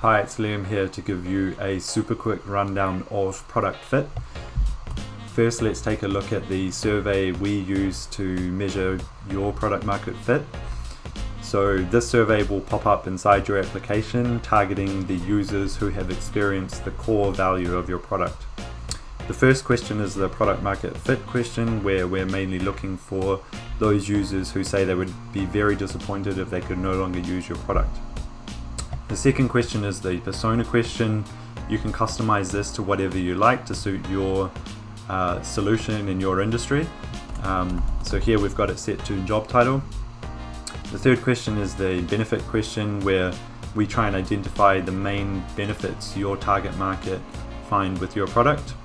Hi, it's Liam here to give you a super quick rundown of product fit. First, let's take a look at the survey we use to measure your product market fit. So this survey will pop up inside your application, targeting the users who have experienced the core value of your product. The first question is the product market fit question, where we're mainly looking for those users who say they would be very disappointed if they could no longer use your product. The second question is the persona question. You can customize this to whatever you like to suit your solution in your industry. So here we've got it set to job title. The third question is the benefit question, where we try and identify the main benefits your target market find with your product.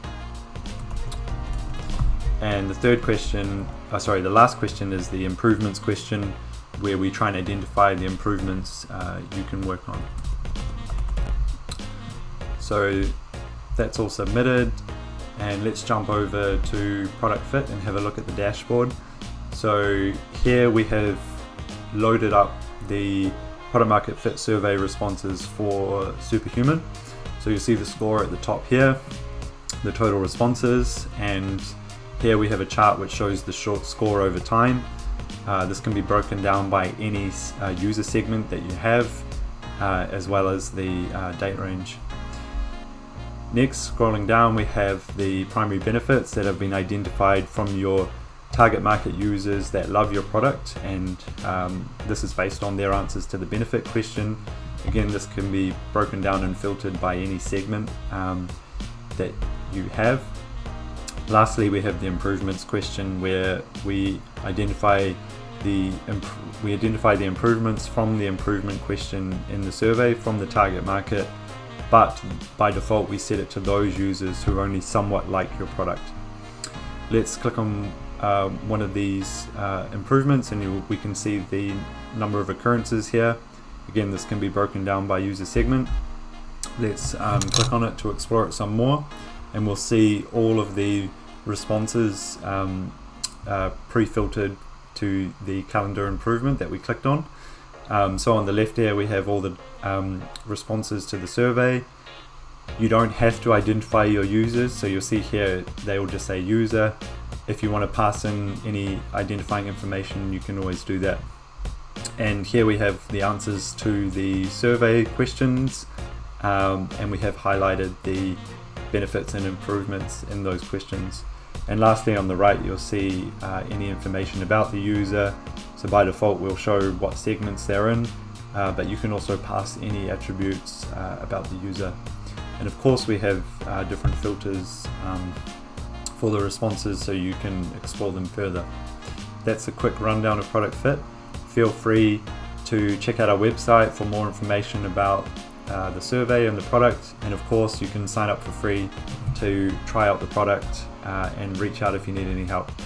And the last question is the improvements question, where we try and identify the improvements you can work on. So that's all submitted, and let's jump over to product fit and have a look at the dashboard. So here we have loaded up the product market fit survey responses for Superhuman. So you see the score at the top here, the total responses, and here we have a chart which shows the short score over time. This can be broken down by any user segment that you have, as well as the date range. Next, scrolling down, we have the primary benefits that have been identified from your target market users that love your product, and this is based on their answers to the benefit question. Again, this can be broken down and filtered by any segment that you have. Lastly, we have the improvements question, where we identify the improvements from the improvement question in the survey from the target market, but by default we set it to those users who only somewhat like your product. Let's click on one of these improvements, and we can see the number of occurrences here. Again, this can be broken down by user segment. Let's click on it to explore it some more, and we'll see all of the responses pre-filtered to the calendar improvement that we clicked on. So on the left here we have all the responses to the survey. You don't have to identify your users, so you'll see here they will just say user. If you want to pass in any identifying information, you can always do that. And here we have the answers to the survey questions, and we have highlighted the benefits and improvements in those questions. And lastly, on the right you'll see any information about the user. So by default we'll show what segments they're in, but you can also pass any attributes about the user. And of course we have different filters for the responses, so you can explore them further. That's a quick rundown of product fit. Feel free to check out our website for more information about the survey and the product, and of course you can sign up for free to try out the product and reach out if you need any help.